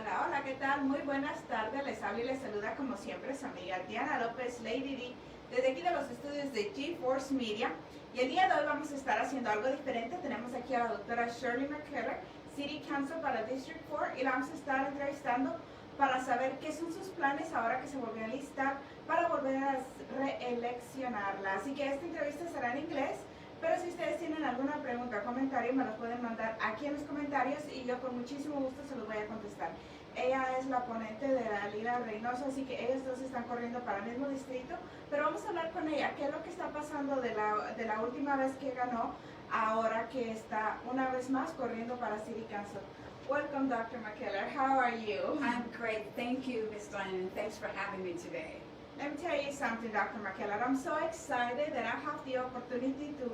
Hola, hola, ¿qué tal? Muy buenas tardes, les habla y les saluda como siempre su amiga Diana López, LadyD, desde aquí de los estudios de GeForce Media. Y el día de hoy vamos a estar haciendo algo diferente. Tenemos aquí a la doctora Shirley McKellar, City Council para District 4, y la vamos a estar entrevistando para saber qué son sus planes ahora que se volvió a listar para volver a reeleccionarla. Así que esta entrevista será en inglés, pero si ustedes tienen alguna pregunta o comentario me los pueden mandar aquí en los comentarios y yo con muchísimo gusto se los voy a contestar. Ella es la ponente de la Liga Reynoso, así que ellos dos están corriendo para el mismo distrito, pero vamos a hablar con ella, qué es lo que está pasando de la última vez que ganó, ahora que está una vez más corriendo para City Council. Welcome, Dr. McKellar. How are you? I'm great. Thank you, Ms. Diane, and thanks for having me today. Let me tell you something, Dr. McKellar. I'm so excited that I have the opportunity to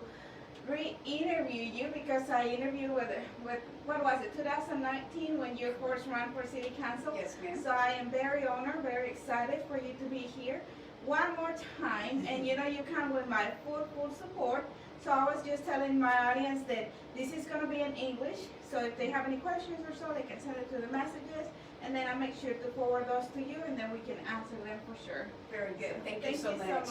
re-interview you because I interviewed with what was it, 2019 when you first ran for City Council? Yes, ma'am. So I am very honored, very excited for you to be here one more time. And you know, you come with my full support. So I was just telling my audience that this is going to be in English. So if they have any questions or so, they can send it to the messages. And then I'll make sure to forward those to you, and then we can answer them for sure. Very good. Thank you so much.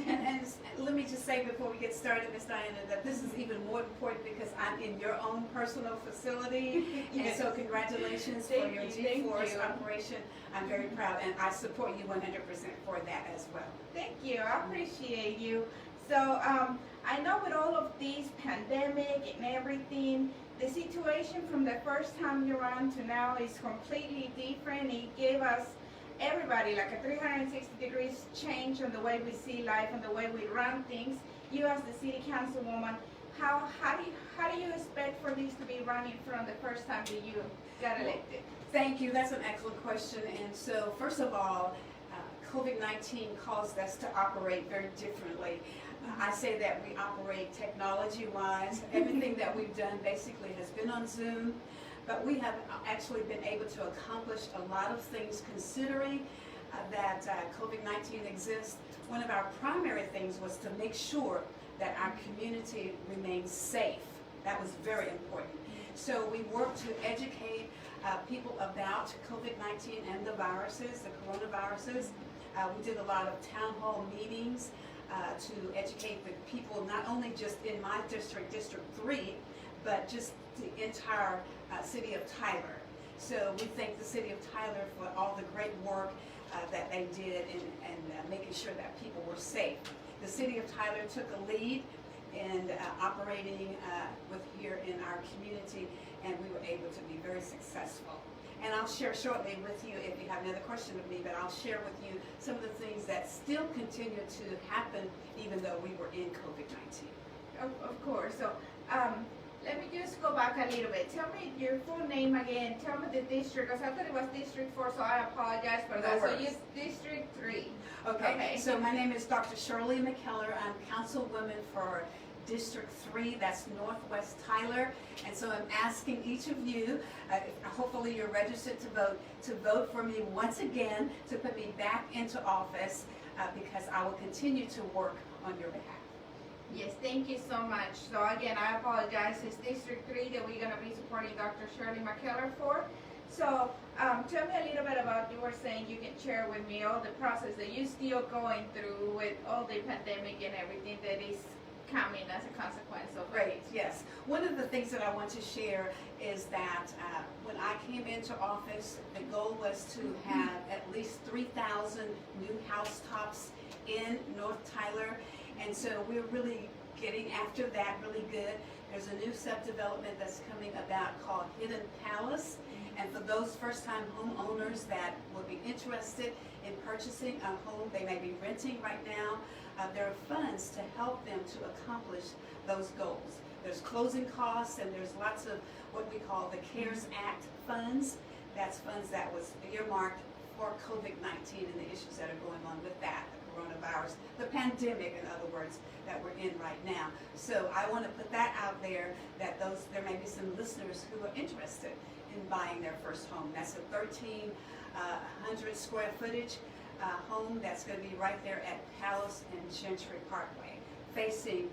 And let me just say before we get started, Ms. Diana, that this is even more important because I'm in your own personal facility. Yes. And so congratulations for your G-Force operation. I'm very proud, and I support you 100% for that as well. Thank you. I appreciate you. So I know with all of these pandemic and everything, the situation from the first time you ran to now is completely different. It gave us, everybody, like a 360 degrees change on the way we see life and the way we run things. You as the city councilwoman, how do you expect for this to be running from the first time that you got elected? Thank you. That's an excellent question. And so first of all, COVID-19 caused us to operate very differently. I say that we operate technology-wise. Everything that we've done basically has been on Zoom, but we have actually been able to accomplish a lot of things considering that COVID-19 exists. One of our primary things was to make sure that our community remains safe. That was very important. So we worked to educate people about COVID-19 and the viruses, the coronaviruses. We did a lot of town hall meetings to educate the people, not only just in my district, District 3, but just the entire city of Tyler. So we thank the city of Tyler for all the great work that they did in making sure that people were safe. The city of Tyler took a lead in operating with here in our community, and we were able to be very successful. And I'll share shortly with you, if you have another question of me, but I'll share with you some of the things that still continue to happen even though we were in COVID-19. Of course. So let me just go back a little bit. Tell me your full name again. Tell me the district, because I thought it was District 4, so I apologize for that. So it's District 3. Okay. So my name is Dr. Shirley McKellar. I'm councilwoman for District 3, that's Northwest Tyler, and so I'm asking each of you, hopefully you're registered to vote for me once again, to put me back into office, because I will continue to work on your behalf. Yes, thank you so much. So again, I apologize, it's District 3 that we're going to be supporting Dr. Shirley McKellar for. So tell me a little bit about, you were saying you can share with me all the process that you're still going through with all the pandemic and everything that is coming as a consequence of it. Right, yes. One of the things that I want to share is that when I came into office, the goal was to have at least 3,000 new housetops in North Tyler, and so we're really getting after that really good. There's a new subdevelopment that's coming about called Hidden Palace, and for those first-time homeowners that will be interested in purchasing a home, they may be renting right now, there are funds to help them to accomplish those goals. There's closing costs, and there's lots of what we call the CARES Act funds. That's funds that was earmarked for COVID-19 and the issues that are going on with that, the coronavirus, the pandemic, in other words, that we're in right now. So I want to put that out there, that there may be some listeners who are interested in buying their first home. That's a 1,300 square footage home that's going to be right there at Palace and Gentry Parkway, facing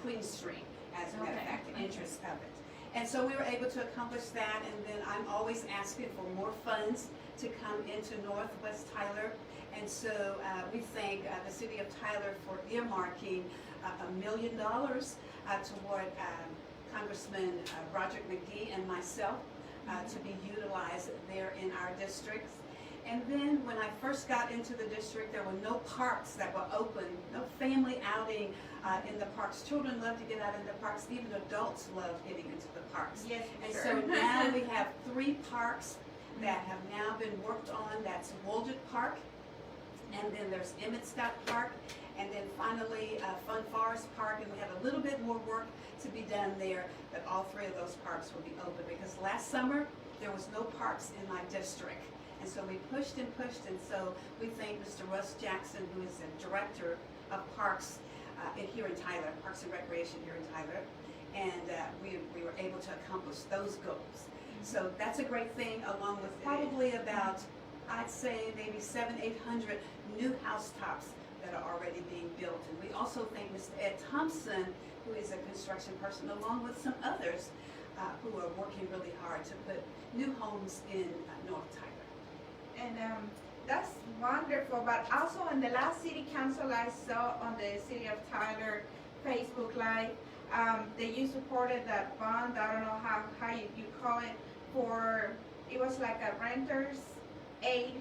Queen Street, as a matter of fact, the entrance of it. And so we were able to accomplish that, and then I'm always asking for more funds to come into Northwest Tyler. And so we thank the City of Tyler for earmarking $1 million toward Congressman Roderick McGee and myself to be utilized there in our districts. And then when I first got into the district, there were no parks that were open, no family outing in the parks. Children love to get out in the parks. Even adults love getting into the parks. Yes, and sure. so now we have 3 parks that have now been worked on. That's Woldred Park, and then there's Emmett Scott Park, and then finally Fun Forest Park, and we have a little bit more work to be done there, but all 3 of those parks will be open because last summer there was no parks in my district. And so we pushed, and so we thank Mr. Russ Jackson, who is the Director of Parks here in Tyler, Parks and Recreation here in Tyler, and we were able to accomplish those goals. So that's a great thing, along with probably about, I'd say, maybe 700-800 new housetops that are already being built. And we also thank Mr. Ed Thompson, who is a construction person, along with some others who are working really hard to put new homes in North Tyler. And that's wonderful. But also in the last city council I saw on the City of Tyler Facebook Live, that you supported that bond, I don't know how you call it, for, it was like a renter's aid,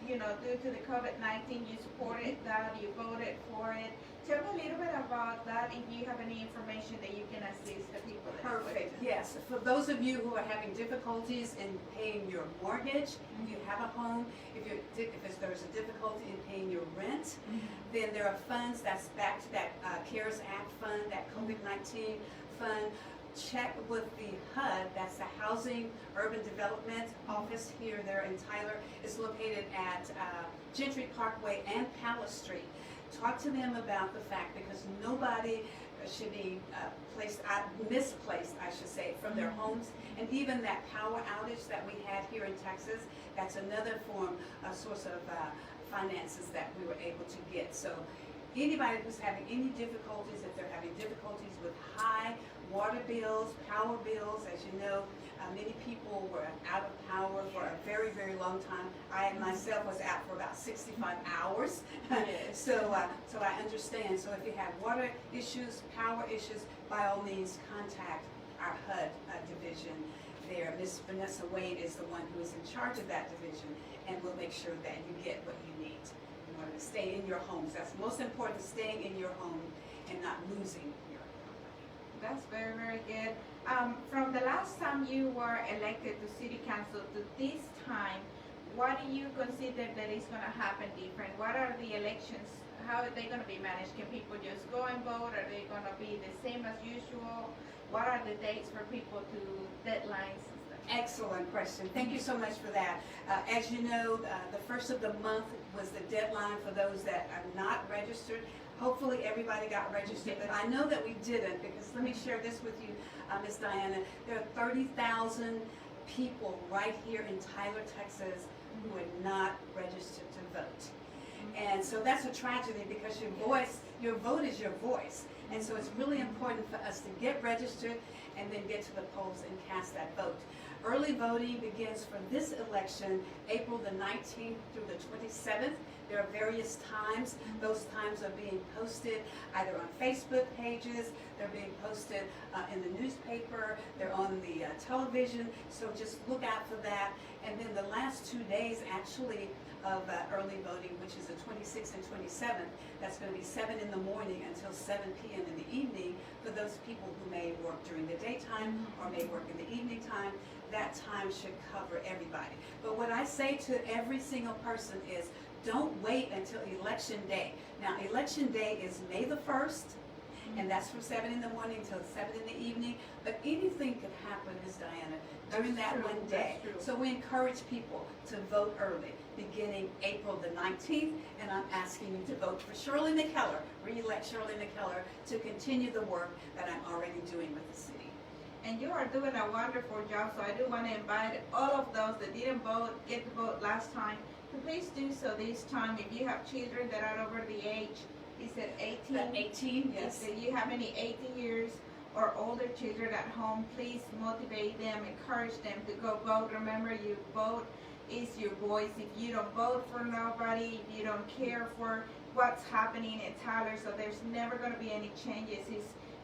you know, due to the COVID-19. You supported that, you voted for it. Tell me a little bit about that, if you have any information that you can assist the people. Perfect, yes. For those of you who are having difficulties in paying your mortgage, if you have a home, if there's a difficulty in paying your rent, then there are funds that's back to that CARES Act fund, that COVID-19 fund. Check with the HUD, that's the Housing Urban Development Office here there in Tyler. It's located at Gentry Parkway and Palace Street. Talk to them about the fact, because nobody should be misplaced, I should say, from their homes. And even that power outage that we had here in Texas, that's another source of finances that we were able to get. So anybody who's having any difficulties, if they're having difficulties with high water bills, power bills, as you know, many people were out of power for a very, very long time. I myself was out for about 65 hours. So I understand. So if you have water issues, power issues, by all means contact our HUD division there. Ms. Vanessa Wade is the one who is in charge of that division, and we'll make sure that you get what you need in order to stay in your homes. That's most important, staying in your home and not losing your home. That's very, very good. From the last time you were elected to City Council to this time, what do you consider that is going to happen different? What are the elections? How are they going to be managed? Can people just go and vote? Are they going to be the same as usual? What are the dates for people to deadlines and stuff? Excellent question. Thank you so much for that. As you know, the first of the month was the deadline for those that are not registered. Hopefully everybody got registered, but I know that we didn't, because let me share this with you, Ms. Diana. There are 30,000 people right here in Tyler, Texas, who are not registered to vote. And so that's a tragedy, because your vote is your voice. And so it's really important for us to get registered and then get to the polls and cast that vote. Early voting begins for this election April the 19th through the 27th. There are various times. Those times are being posted either on Facebook pages, they're being posted in the newspaper, they're on the television, so just look out for that. And then the last 2 days actually of early voting, which is the 26th and 27th, that's going to be 7 in the morning until 7 p.m. in the evening for those people who may work during the daytime or may work in the evening time. That time should cover everybody. But what I say to every single person is, don't wait until election day. Now, election day is May the 1st, and that's from 7 in the morning until 7 in the evening. But anything could happen, Ms. Diana, during that one day. So we encourage people to vote early, beginning April the 19th, and I'm asking you to vote for Shirley McKellar, re-elect Shirley McKellar, to continue the work that I'm already doing with the city. And you are doing a wonderful job, so I do want to invite all of those that didn't vote, get to vote last time, to please do so this time. If you have children that are over the age, he said 18. 18, yes. If you have any 18 years or older children at home, please motivate them, encourage them to go vote. Remember, you vote is your voice. If you don't vote for nobody, if you don't care for what's happening in Tyler, so there's never going to be any changes.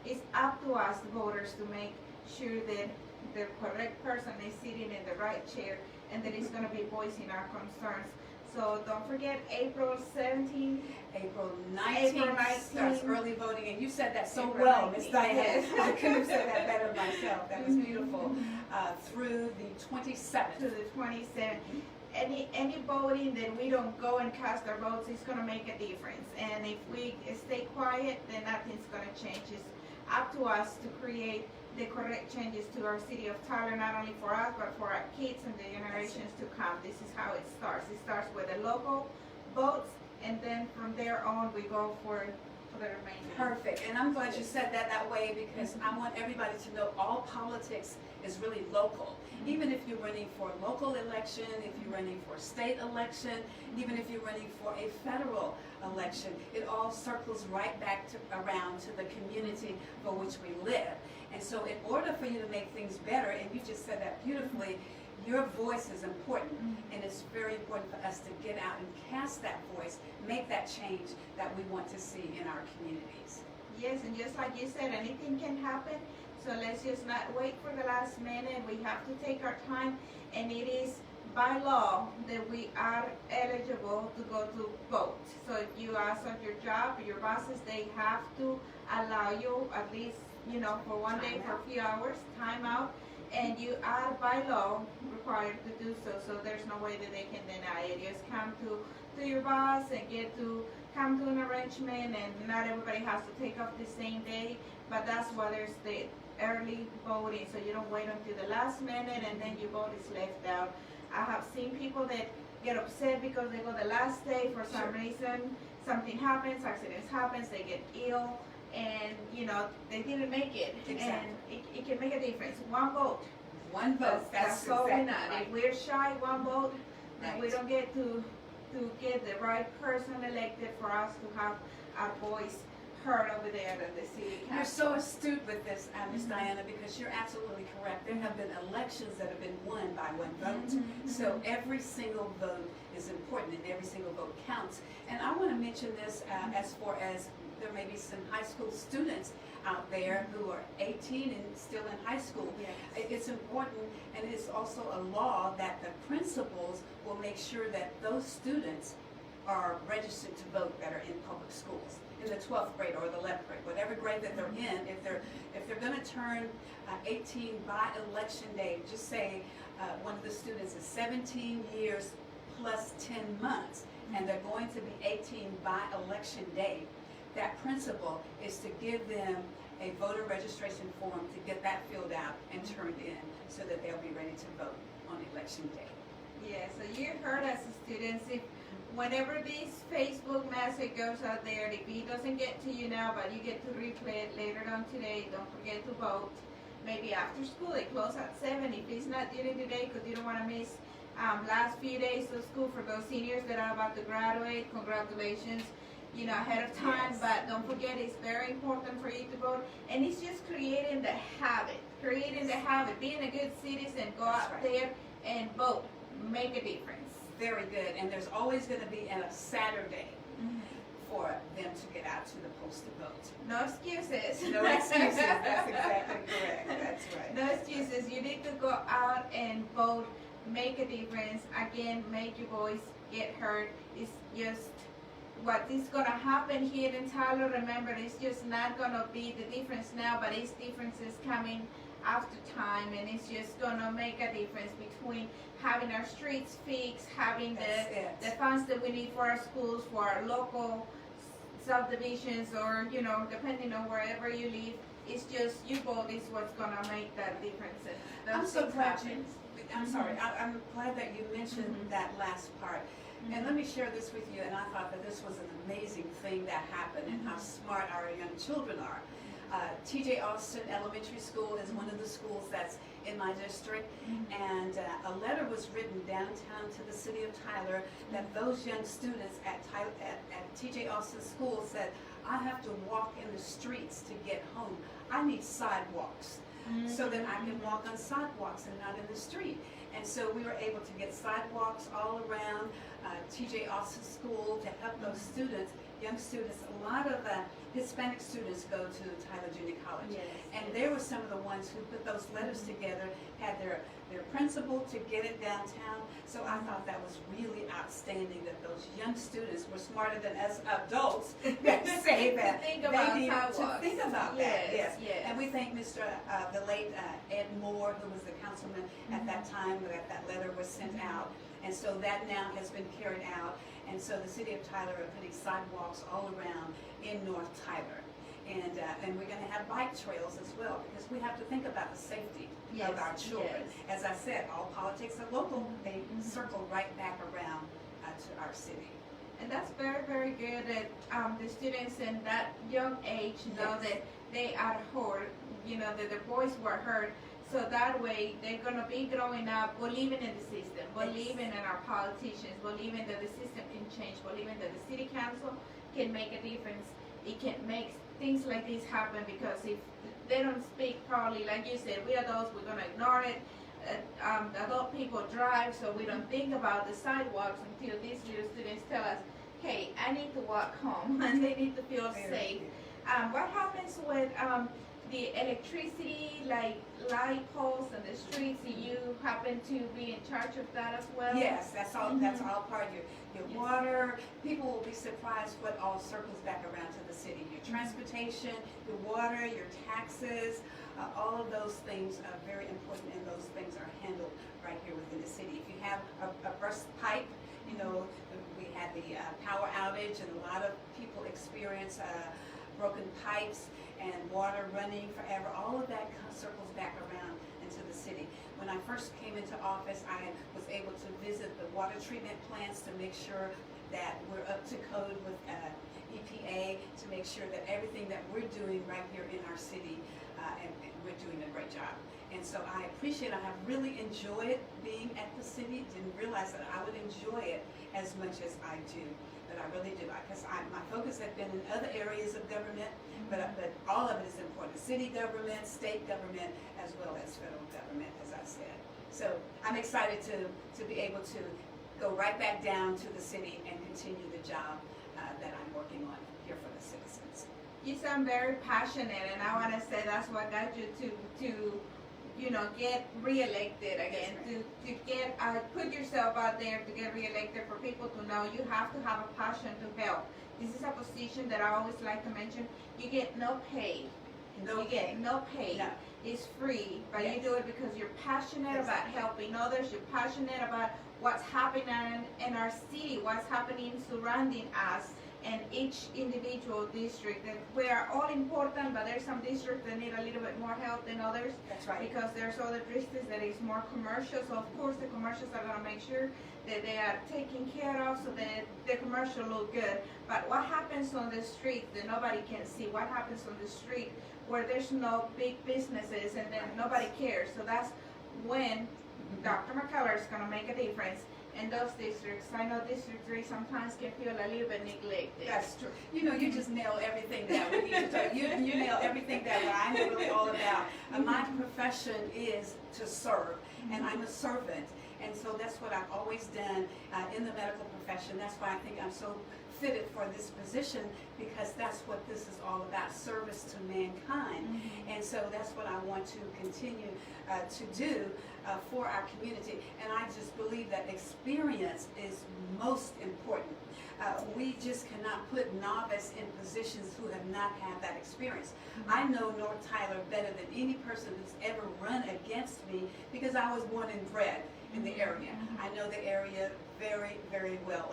It's up to us, the voters, to make sure that the correct person is sitting in the right chair and that he's going to be voicing our concerns. So don't forget April 17th. April 19th starts early voting, and you said that so well, Miss Diane. Yes. I couldn't have said that better myself. That was beautiful. Through the 27th. To the 27th. Any voting that we don't go and cast our votes is going to make a difference. And if we stay quiet, then nothing's going to change. It's up to us to create the correct changes to our city of Tyler, not only for us, but for our kids and the generations to come. This is how it starts. It starts with the local votes, and then from there on, we go for the remaining. Perfect. And I'm glad you said that way, because I want everybody to know all politics is really local. Even if you're running for a local election, if you're running for a state election, even if you're running for a federal election, it all circles right back around to the community for which we live. And so in order for you to make things better, and you just said that beautifully, your voice is important, and it's very important for us to get out and cast that voice, make that change that we want to see in our communities. Yes, and just like you said, anything can happen. So let's just not wait for the last minute. We have to take our time, and it is by law that we are eligible to go to vote. So if you ask at your job, your bosses, they have to allow you at least, for one day, for a few hours, time out, and you are by law required to do so. So there's no way that they can deny it. Just come to your boss and come to an arrangement, and not everybody has to take off the same day, but that's why there's the early voting, so you don't wait until the last minute and then your vote is left out. I have seen people that get upset because they go the last day for some reason, something happens, accidents happens, they get ill, and they didn't make it. Exactly. And it can make a difference. One vote. One vote. That's all we need. If we're shy, one vote, then we don't get to get the right person elected for us to have our voice heard over there at the city council. You're so astute with this, Miss Diana, because you're absolutely correct. There have been elections that have been won by one vote. So every single vote is important, and every single vote counts. And I want to mention this as far as there may be some high school students out there who are 18 and still in high school. Yes. It's important, and it's also a law that the principals will make sure that those students are registered to vote that are in public schools, in the 12th grade or the 11th grade, whatever grade that they're in. If they're going to turn 18 by election day, just say one of the students is 17 years plus 10 months, and they're going to be 18 by election day, that principal is to give them a voter registration form to get that filled out and turned in so that they'll be ready to vote on election day. Yeah, so you heard us, students. If whenever this Facebook message goes out there, if it doesn't get to you now, but you get to replay it later on today, don't forget to vote. Maybe after school, they close at 7. If it's not during the day, because you don't want to miss last few days of school for those seniors that are about to graduate, congratulations, ahead of time. Yes. But don't forget, it's very important for you to vote. And it's just creating the habit, being a good citizen, go out there and vote, make a difference. Very good. And there's always going to be a Saturday for them to get out to the post to vote. No excuses. No excuses. That's exactly correct. That's right. No excuses. You need to go out and vote, make a difference. Again, make your voice get heard. It's just what is going to happen here in Tyler. Remember, it's just not going to be the difference now, but it's differences coming after time, and it's just going to make a difference between having our streets fixed, having the funds that we need for our schools, for our local subdivisions, or depending on wherever you live. It's just your vote is what's going to make that difference. I'm so glad I'm glad that you mentioned that last part. And let me share this with you, and I thought that this was an amazing thing that happened, and how smart our young children are. T.J. Austin Elementary School is one of the schools that's in my district, and a letter was written downtown to the city of Tyler that those young students at T.J. Austin School said, I have to walk in the streets to get home. I need sidewalks so that I can walk on sidewalks and not in the street. And so we were able to get sidewalks all around T.J. Austin School to help those students, young students. A lot of Hispanic students go to Tyler Junior College. Yes. And they were some of the ones who put those letters together, had their principal to get it downtown. So I thought that was really outstanding that those young students were smarter than us adults that say that. Think about they need to sidewalks. think about that. Yes, yes. And we thank Mr. The late Ed Moore, who was the councilman at that time that letter was sent out. And so that now has been carried out. And so the city of Tyler are putting sidewalks all around in North Tyler. And we're going to have bike trails as well, because we have to think about the safety of our children. Yes. As I said, all politics are local. They circle right back around to our city. And that's very, very good that the students in that young age know Yes. that they are heard, that their voice were heard. So that way they're going to be growing up believing in the system, believing in our politicians, believing that the system can change, believing that the city council can make a difference. It can make things like this happen, because if they don't speak, probably, like you said, we adults, we're going to ignore it. Adult people drive, so we don't think about the sidewalks until these little students tell us, hey, I need to walk home, and they need to feel safe. What happens with the electricity, like light poles and the streets? Do you happen to be in charge of that as well? Yes, that's all. That's all part of your water. People will be surprised what all circles back around to the city. Your transportation, your water, your taxes, all of those things are very important, and those things are handled right here within the city. If you have a burst pipe, we had the power outage, and a lot of people experience broken pipes and water running forever. All of that circles back around into the city. When I first came into office, I was able to visit the water treatment plants to make sure that we're up to code with EPA, to make sure that everything that we're doing right here in our city, and we're doing a great job. And so I appreciate, I have really enjoyed being at the city. Didn't realize that I would enjoy it as much as I do, but I really do. Because my focus has been in other areas of government, but all of it is important. City government, state government, as well as federal government, as I said. So I'm excited to be able to go right back down to the city and continue the job that I'm working on here for the citizens. You sound very passionate, and I want to say that's what got you to get reelected again, Right. to get put yourself out there to get reelected. For people to know, you have to have a passion to help. This is a position that I always like to mention. You get no pay. No you pay. get no pay. No. It's free, but Yes. you do it because you're passionate about Exactly. helping others. You're passionate about what's happening in our city, what's happening surrounding us, and each individual district. That we are all important, but there's some districts that need a little bit more help than others. That's right. Because there's other districts that is more commercial. So of course the commercials are gonna make sure that they are taken care of, so that the commercial look good. But what happens on the street that nobody can see? What happens on the street where there's no big businesses and then nobody cares? So that's when Dr. McKellar is gonna make a difference in those districts. I know District 3 sometimes can feel a little bit neglected. That's true. You just nail everything that we need to talk. You nail everything that I'm really all about. My profession is to serve, and I'm a servant. And so that's what I've always done in the medical profession. That's why I think I'm so fitted for this position, because that's what this is all about, service to mankind. And so that's what I want to continue to do for our community. And I just believe that experience is most important. We just cannot put novice in positions who have not had that experience. I know North Tyler better than any person who's ever run against me, because I was born and bred in the area. I know the area very, very well.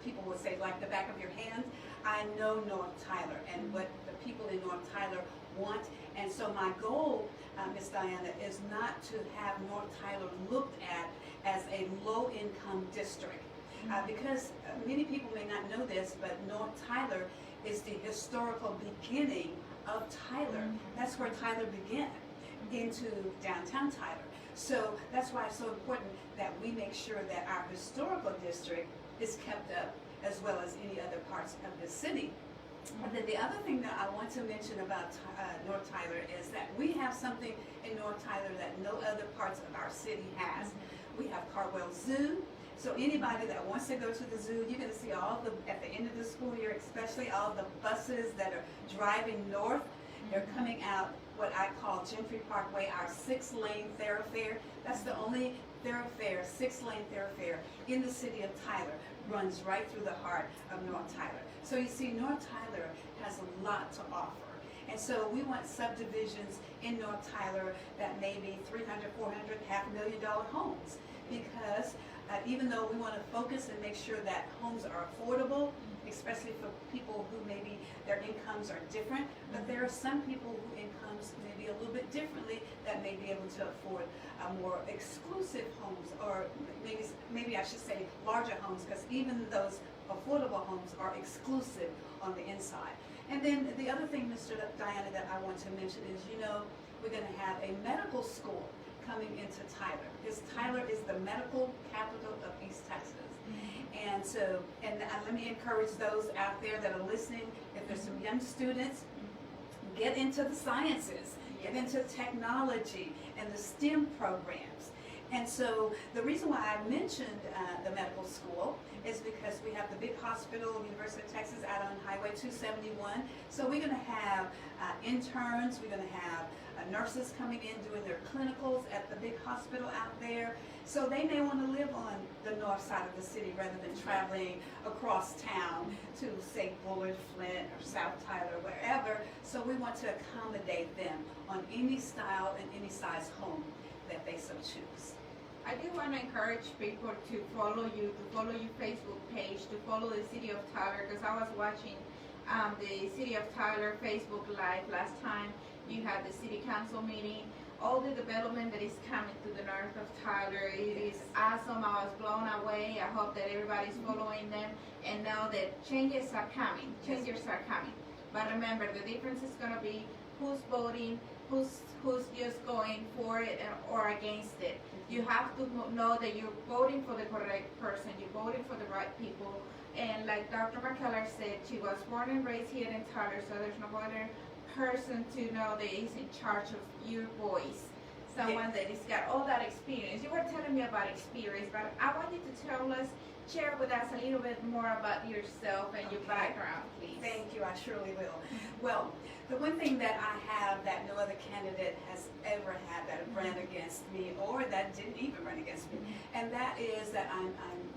People would say, like the back of your hand. I know North Tyler and what the people in North Tyler want. And so my goal, Ms. Diana, is not to have North Tyler looked at as a low-income district. Because many people may not know this, but North Tyler is the historical beginning of Tyler. That's where Tyler began, into downtown Tyler. So that's why it's so important that we make sure that our historical district is kept up, as well as any other parts of the city. And then the other thing that I want to mention about North Tyler is that we have something in North Tyler that no other parts of our city has. We have Carwell Zoo. So anybody that wants to go to the zoo, you're going to see all the, at the end of the school year, especially all the buses that are driving north. They're coming out what I call Gentry Parkway, our 6-lane thoroughfare. That's the only thoroughfare, 6-lane thoroughfare in the city of Tyler, runs right through the heart of North Tyler. So you see, North Tyler has a lot to offer. And so we want subdivisions in North Tyler that may be $300,000, $400,000, $500,000 homes. Because even though we want to focus and make sure that homes are affordable, especially for people who maybe their incomes are different, but there are some people whose incomes may be a little bit differently that may be able to afford more exclusive homes, or maybe I should say larger homes, because even those affordable homes are exclusive on the inside. And then the other thing, Mr. Diana, that I want to mention is, you know, we're going to have a medical school coming into Tyler, because Tyler is the medical capital of East Texas. And so, and let me encourage those out there that are listening, if there's some young students, get into the sciences, get into technology and the STEM programs. And so the reason why I mentioned the medical school is because we have the big hospital, University of Texas, out on Highway 271. So we're going to have interns, we're going to have nurses coming in doing their clinicals at the big hospital out there. So they may want to live on the north side of the city rather than traveling across town to, say, Bullard, Flint, or South Tyler, wherever. So we want to accommodate them on any style and any size home that they so choose. I do want to encourage people to follow your Facebook page, to follow the City of Tyler, because I was watching the City of Tyler Facebook Live last time. You had the City Council meeting. All the development that is coming to the north of Tyler, it is awesome. I was blown away. I hope that everybody's following them and know that changes are coming. Changes are coming. But remember, the difference is going to be who's voting, who's just going for it or against it. You have to know that you're voting for the correct person. You're voting for the right people. And like Dr. McKellar said, she was born and raised here in Tyler, so there's no other person to know that is in charge of your voice. Someone that has got all that experience. You were telling me about experience, but I want you to share with us a little bit more about yourself and your background, please. Thank you, I surely will. Well, the one thing that I have that no other candidate has ever had that ran against me, or that didn't even run against me, and that is that I'm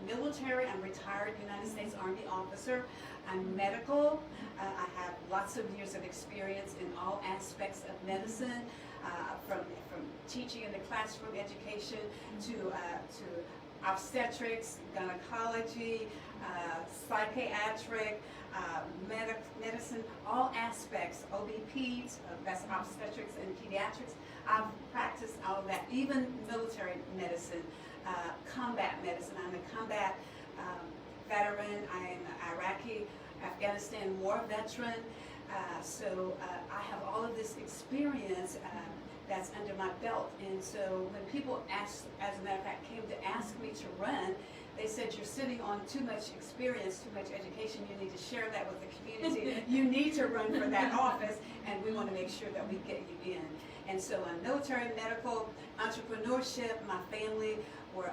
military, I'm retired United States Army officer, I'm medical, I have lots of years of experience in all aspects of medicine, from teaching in the classroom education to obstetrics, gynecology, psychiatric, medicine, all aspects, OB-Peds, that's obstetrics and pediatrics. I've practiced all of that, even military medicine, combat medicine. I'm a combat veteran. I'm an Iraqi, Afghanistan war veteran. So I have all of this experience that's under my belt. And so when people asked, as a matter of fact, came to ask me to run, they said, you're sitting on too much experience, too much education, you need to share that with the community. You need to run for that office, and we want to make sure that we get you in. And so military, medical, entrepreneurship, my family were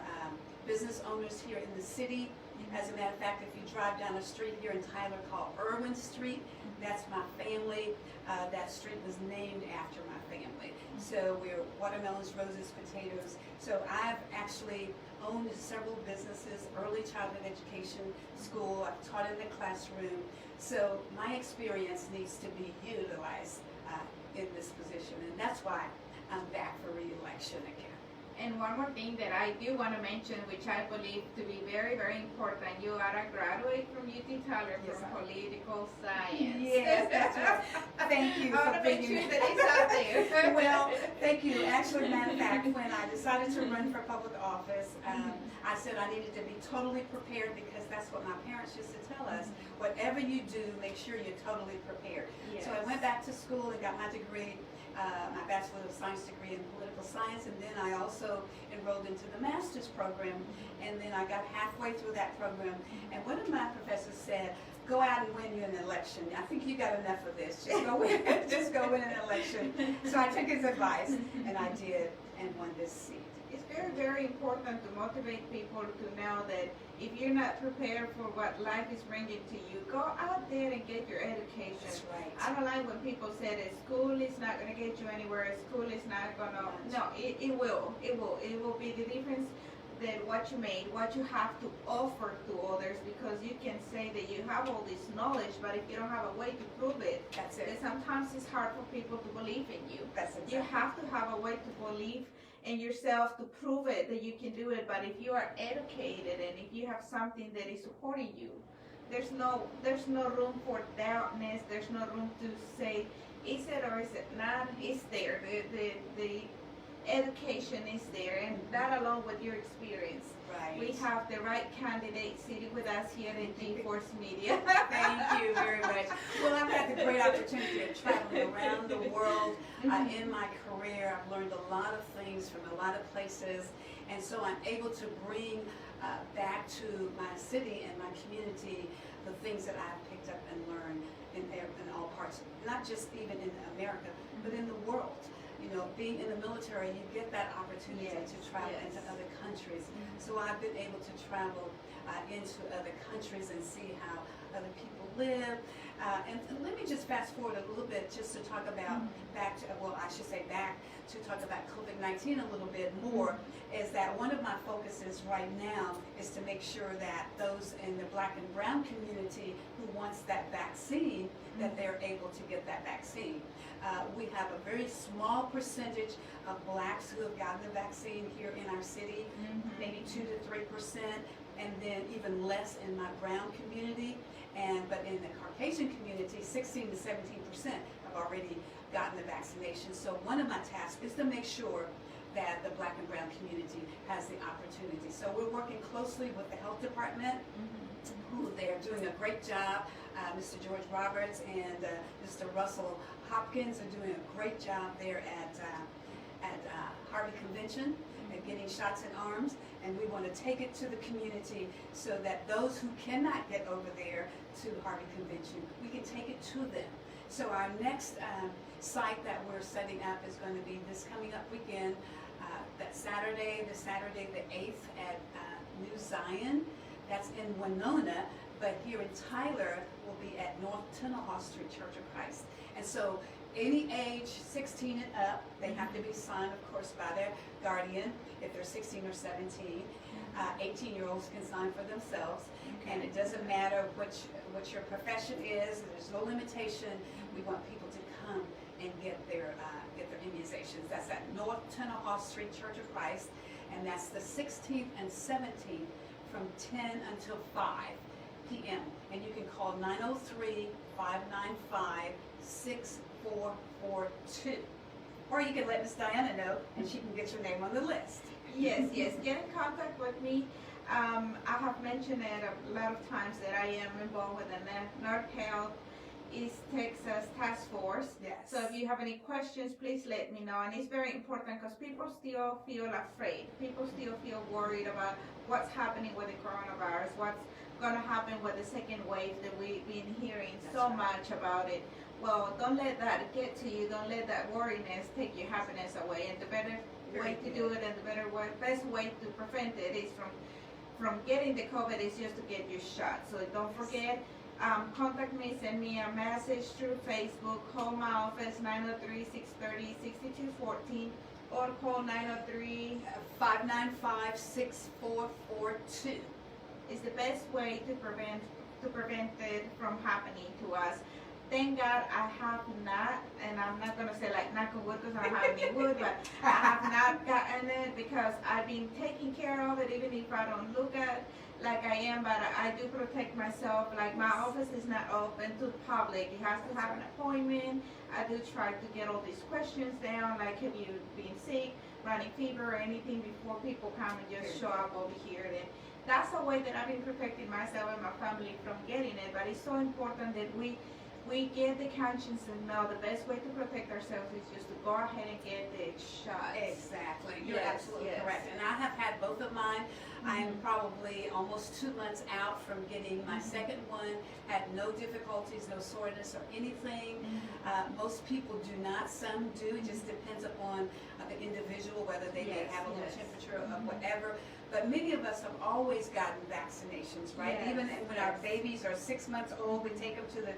business owners here in the city. As a matter of fact, if you drive down a street here in Tyler called Irwin Street, that's my family. That street was named after my family. So we're watermelons, roses, potatoes. So I've actually owned several businesses, early childhood education school. I've taught in the classroom. So my experience needs to be utilized in this position. And that's why I'm back for re-election again. And one more thing that I do want to mention, which I believe to be very, very important, you are a graduate from UT Tyler from political science. Yes, that's right. Thank you for being sure that it's out there. Well, thank you. Actually, matter of fact, when I decided to run for public office, I said I needed to be totally prepared, because that's what my parents used to tell us. Whatever you do, make sure you're totally prepared. Yes. So I went back to school and got my degree my Bachelor of Science degree in Political Science, and then I also enrolled into the Master's program, and then I got halfway through that program, and one of my professors said, go out and win you an election. I think you got enough of this. Just go win, just go win an election. So I took his advice, and I did, and won this seat. It's very, very important to motivate people to know that if you're not prepared for what life is bringing to you, go out there and get your education. That's right. I don't like when people say that school is not going to get you anywhere, school is not going to, no, it will. It will be the difference that what you made, what you have to offer to others, because you can say that you have all this knowledge, but if you don't have a way to prove it, That's it. then sometimes it's hard for people to believe in you. That's exactly. You have to have a way to believe in yourself to prove it that you can do it. But if you are educated and if you have something that is supporting you, there's no room for doubtness. There's no room to say, is it or is it not? It's there. The education is there, and that along with your experience. Right. We have the right candidate sitting with us here in G-Force Media. Thank you very much. Well, I've had the great opportunity of traveling around the world in my career. I've learned a lot of things from a lot of places, and so I'm able to bring back to my city and my community the things that I've picked up and learned in all parts, not just even in America, but in the world. You know, being in the military, you get that opportunity to travel into other countries. So I've been able to travel into other countries and see how other people live. And let me just fast forward a little bit just to talk about back to talk about COVID-19 a little bit more, is that one of my focuses right now is to make sure that those in the Black and brown community who wants that vaccine, that they're able to get that vaccine. We have a very small percentage of blacks who have gotten the vaccine here in our city, maybe 2 to 3%, and then even less in my brown community. But in the Caucasian community, 16 to 17% have already gotten the vaccination. So one of my tasks is to make sure that the Black and brown community has the opportunity. So we're working closely with the health department, who they're doing a great job. Mr. George Roberts and Mr. Russell Hopkins are doing a great job there at Harvey Convention and getting shots in arms, and we want to take it to the community so that those who cannot get over there to Harvey Convention, we can take it to them. So our next site that we're setting up is going to be this coming up weekend, that Saturday the 8th at New Zion. That's in Winona, but here in Tyler will be at North Tennehaw Street Church of Christ. And so any age 16 and up, they have to be signed, of course, by their guardian if they're 16 or 17. 18-year-olds can sign for themselves, and it doesn't matter what your profession is. There's no limitation. We want people to come and get their immunizations. That's at North Tennehaw Street Church of Christ, and that's the 16th and 17th from 10 until 5 p.m. And you can call 903-595-6442. Or you can let Miss Diana know, and she can get your name on the list. Yes, get in contact with me. I have mentioned it a lot of times that I am involved with the NorCal East Texas Task Force. Yes. So if you have any questions, please let me know. And it's very important because people still feel afraid. People still feel worried about what's happening with the coronavirus, what's going to happen with the second wave that we've been hearing so much about it. Well, don't let that get to you. Don't let that worriness take your happiness away. And the better way to do it, and the best way to prevent it is from getting the COVID is just to get your shot. So don't forget. Contact me, send me a message through Facebook, call my office 903-630-6214 or call 903-595-6442. It's the best way to prevent it from happening to us. Thank God I have not, and I'm not going to say like knock on wood because I don't have any wood, but I have not gotten it because I've been taking care of it even if I don't look at like I am, but I do protect myself. Like my office is not open to the public. You have to have an appointment. I do try to get all these questions down, like have you been sick, running fever, or anything before people come and just show up over here. And that's a way that I've been protecting myself and my family from getting it. But it's so important that we we get the conscience and know the best way to protect ourselves is just to go ahead and get the shot. Exactly. You're Yes, absolutely yes. correct. And I have had both of mine. I am probably almost 2 months out from getting my second one. Had no difficulties, no soreness or anything. Most people do not. Some do. It just depends upon the individual, whether they may Yes, have a little yes. temperature or whatever. But many of us have always gotten vaccinations, right? Yes, Even when our yes. babies are 6 months old, we take them to the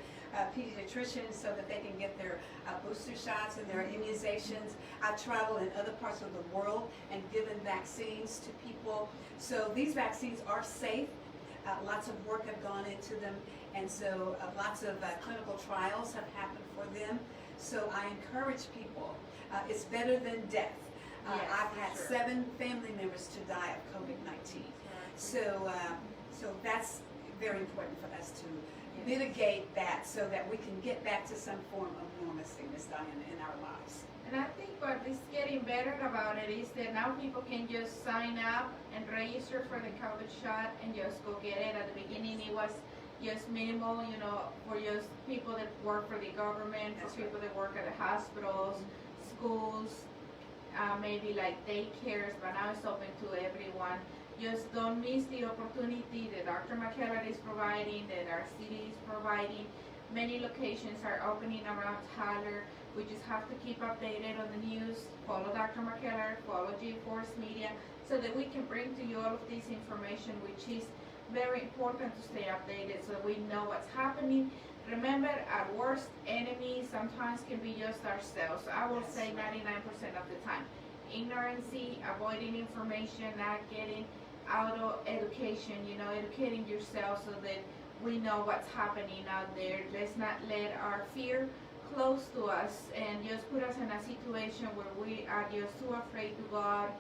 pediatrician so that they can get their booster shots and their immunizations. I've traveled in other parts of the world and given vaccines to people. So these vaccines are safe. Lots of work have gone into them, and so lots of clinical trials have happened for them. So I encourage people. It's better than death. Yes, I've had sure. 7 family members to die of COVID-19. So that's very important for us to mitigate that so that we can get back to some form of normalcy, Ms. Diana, in our lives. And I think what is getting better about it is that now people can just sign up and register for the COVID shot and just go get it. At the beginning, it was just minimal, you know, for just people that work for the government, for That's right. people that work at the hospitals, schools, maybe like daycares, but now it's open to everyone. Just don't miss the opportunity that Dr. McKellar is providing, that our city is providing. Many locations are opening around Tyler. We just have to keep updated on the news, follow Dr. McKellar, follow G-Force Media, so that we can bring to you all of this information, which is very important to stay updated so we know what's happening. Remember, our worst enemy sometimes can be just ourselves. I will say 99% of the time. Ignorancy, avoiding information, not getting auto education, you know, educating yourself so that we know what's happening out there. Let's not let our fear close to us and just put us in a situation where we are just too afraid to go out,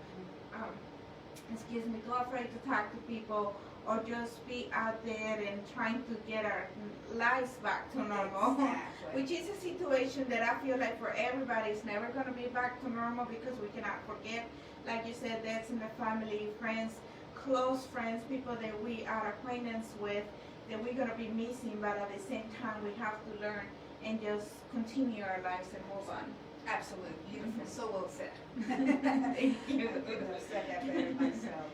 too afraid to talk to people, or just be out there and trying to get our lives back to normal. Exactly. Which is a situation that I feel like for everybody is never going to be back to normal, because we cannot forget, like you said, that's in the family, friends, close friends, people that we are acquaintance with, that we're going to be missing, but at the same time we have to learn and just continue our lives and move on. Absolutely. Beautiful. So well said. Thank you. I couldn't have said that better myself.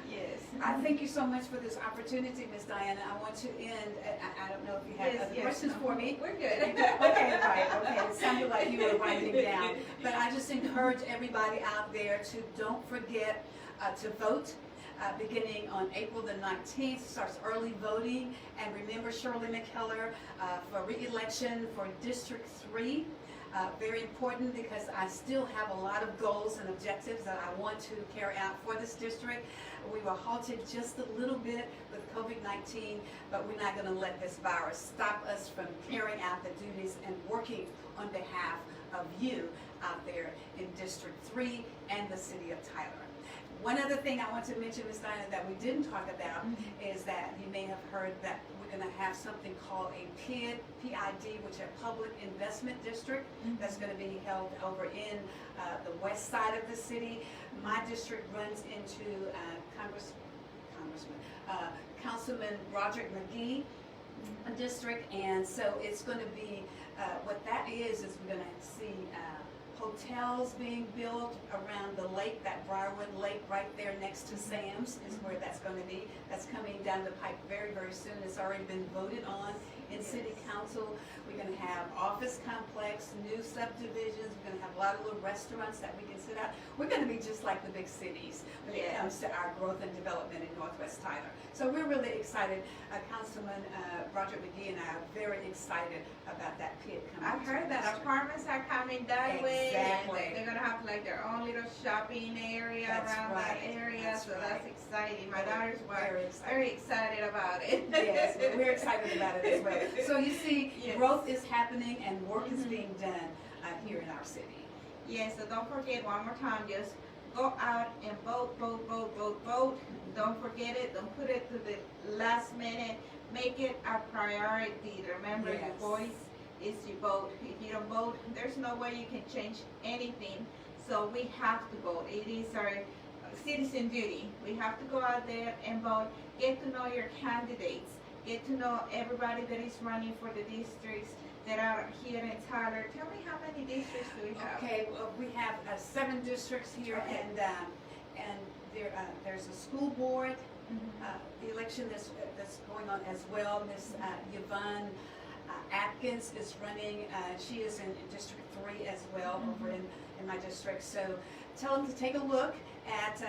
Yes. I thank you so much for this opportunity, Ms. Diana. I want to end, I don't know if you have Yes, other yes. questions for me. We're good. Okay, right, okay. It sounded like you were writing down. But I just encourage everybody out there to don't forget to vote. Beginning on April the 19th, starts early voting. And remember Shirley McKellar for re-election for District 3. Very important, because I still have a lot of goals and objectives that I want to carry out for this district. We were halted just a little bit with COVID-19, but we're not going to let this virus stop us from carrying out the duties and working on behalf of you out there in District 3 and the city of Tyler. One other thing I want to mention, Ms. Diana, that we didn't talk about is that you may have heard that we're going to have something called a PID, which is a Public Investment District, that's going to be held over in the west side of the city. My district runs into Councilman Roderick McGee district, and so it's going to be, what that is we're going to see hotels being built around the lake, that Briarwood Lake right there next to Sam's is where that's going to be. That's coming down the pipe very, very soon. It's already been voted on in City Council. We're going to have office complex, new subdivisions. We're going to have a lot of little restaurants that we can sit out. We're going to be just like the big cities when it comes to our growth and development in Northwest Tyler. So we're really excited. Councilman Roger McGee and I are very excited about that PID coming. I've heard that apartments are coming that way. Exactly. And they're gonna have like their own little shopping area That's around right. that area. That's So right. that's exciting. My Very daughters were excited. very excited about it. Yes, we're excited about it as well. So you see, Yes. growth is happening and work is being done here in our city. Yes, so don't forget, one more time, just go out and vote, vote, vote, vote, vote. Don't forget it. Don't put it to the last minute. Make it a priority. Remember, Yes. your voice is your vote. If you don't vote, there's no way you can change anything. So we have to vote. It is our citizen duty. We have to go out there and vote. Get to know your candidates. Get to know everybody that is running for the districts, that are here in Tyler. Tell me how many districts do we have? Okay, well, we have 7 districts here, Okay. and there's a school board. Mhm. The election that's going on as well. Miss Yvonne Atkins is running. She is in District 3 as well, over in my district. So tell them to take a look at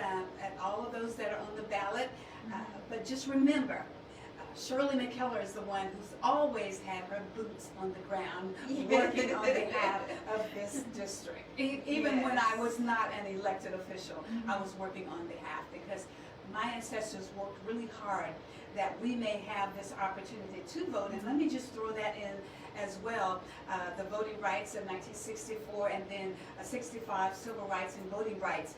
all of those that are on the ballot. But just remember, Shirley McKellar is the one who's always had her boots on the ground working on behalf of this district. Even when I was not an elected official, I was working on behalf, because my ancestors worked really hard that we may have this opportunity to vote. And let me just throw that in as well. The voting rights of 1964, and then 65 civil rights and voting rights.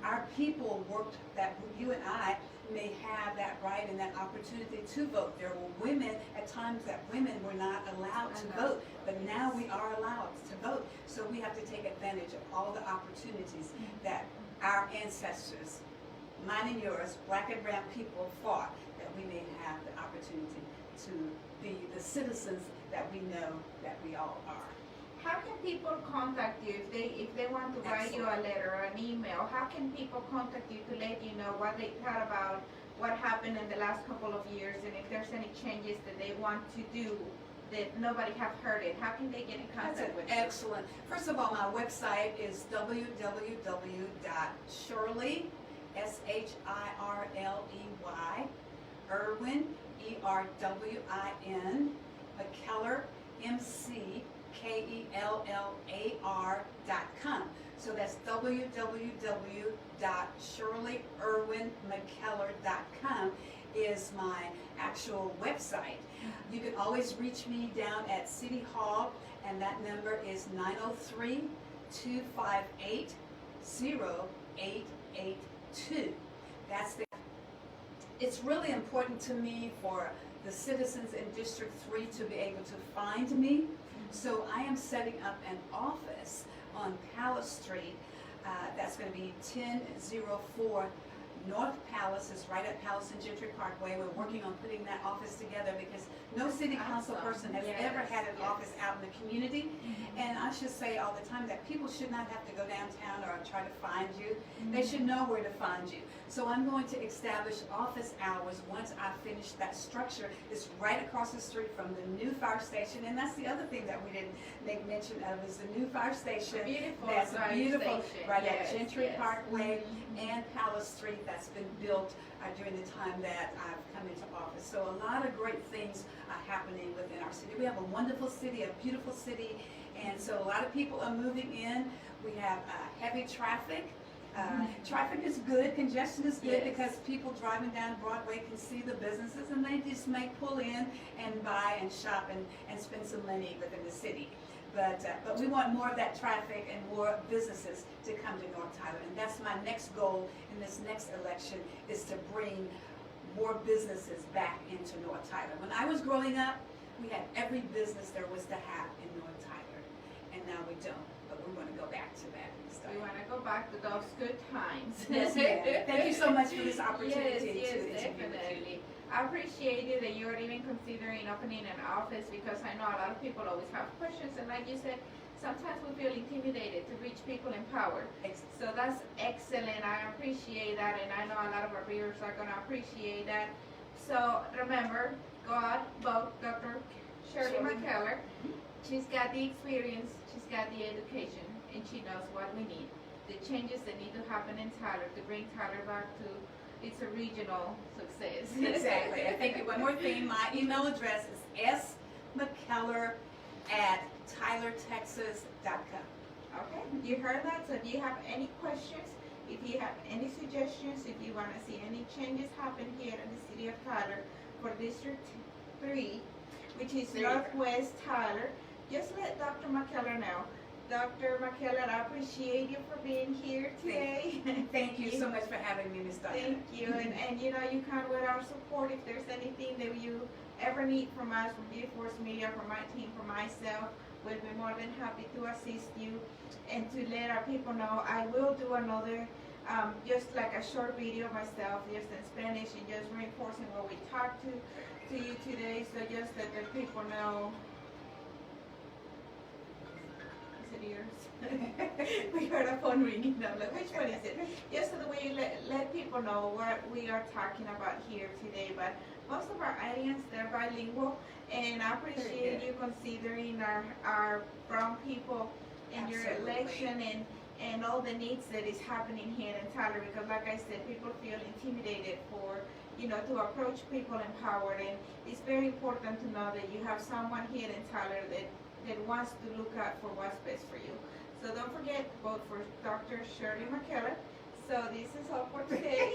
Our people worked that you and I may have that right and that opportunity to vote. There were women, at times that women were not allowed to vote, but now we are allowed to vote. So we have to take advantage of all the opportunities that our ancestors, mine and yours, black and brown people, fought, that we may have the opportunity to be the citizens that we know that we all are. How can people contact you if they want to write you a letter or an email? How can people contact you to let you know what they thought about what happened in the last couple of years, and if there's any changes that they want to do that nobody have heard it? How can they get in contact with you? Excellent. First of all, my website is www.shirley, SHIRLEY, Irwin, ERWIN, McKellar, McKellar.com. So that's www.shirleyirwinmckellar.com is my actual website. You can always reach me down at City Hall, and that number is 903-258-0882. It's really important to me for the citizens in District 3 to be able to find me. So I am setting up an office on Palace Street. That's going to be 1004 North Palace, is right at Palace and Gentry Parkway. We're working on putting that office together because no city council person has ever had an office out in the community. And I should say all the time that people should not have to go downtown or try to find you. They should know where to find you. So I'm going to establish office hours once I finish that structure. It's right across the street from the new fire station. And that's the other thing that we didn't make mention of, is the new fire station. Beautiful. That's beautiful, Station. right at Gentry Parkway and Palace Street. That's been built during the time that I've come into office. So a lot of great things are happening within our city. We have a wonderful city, a beautiful city, and so a lot of people are moving in. We have heavy traffic. Traffic is good, congestion is good, because people driving down Broadway can see the businesses, and they just may pull in and buy and shop and spend some money within the city. But we want more of that traffic and more businesses to come to North Tyler, and that's my next goal in this next election, is to bring more businesses back into North Tyler. When I was growing up, we had every business there was to have in North Tyler, and now we don't, but we want to go back to that. We want to go back to those good times. Yes, ma'am. Thank you so much for this opportunity Yes, to interview with you. definitely. I appreciate it that you're even considering opening an office, because I know a lot of people always have questions, and like you said, sometimes we feel intimidated to reach people in power. So that's excellent. I appreciate that, and I know a lot of our viewers are going to appreciate that. So remember, go out, vote Dr. Shirley McKellar. She's got the experience, she's got the education, and she knows what we need. The changes that need to happen in Tyler to bring Tyler back to its original success. Exactly. I think one more thing, my email address is smckellar@tylertexas.com. Okay, you heard that. So if you have any questions, if you have any suggestions, if you want to see any changes happen here in the city of Tyler for District 3, which is Northwest Tyler, just let Dr. McKellar know. Dr. McKellar, I appreciate you for being here today. Thank you so much for having me, Ms. Diana. Thank you, and you know, you count with our support. If there's anything that you ever need from us, from G-Force Media, from my team, from myself, we'll be more than happy to assist you and to let our people know. I will do another, just like a short video myself, just in Spanish, and just reinforcing what we talked to you today, so just that the people know is it yours? We heard a phone ringing. I'm like, which one is it? Just so that we let people know what we are talking about here today. But most of our audience, they're bilingual, and I appreciate you considering our brown people in your election and all the needs that is happening here in Tyler, because like I said, people feel intimidated for, to approach people in power, and it's very important to know that you have someone here in Tyler that wants to look out for what's best for you. So don't forget to vote for Dr. Shirley McKellar. So this is all for today.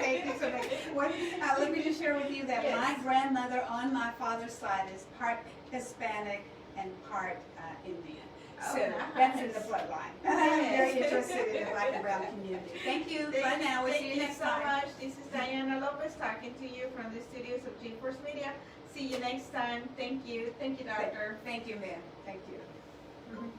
Thank you so much. Let me just share with you that my grandmother on my father's side is part Hispanic and part Indian. So that's in the bloodline. I'm very interested in the Black and Brown community. Thank you. Bye now. We'll see you next time. Thank you so much. This is Diana Lopez talking to you from the studios of G-Force Media. See you next time. Thank you. Thank you, doctor. Thank you, ma'am. Thank you.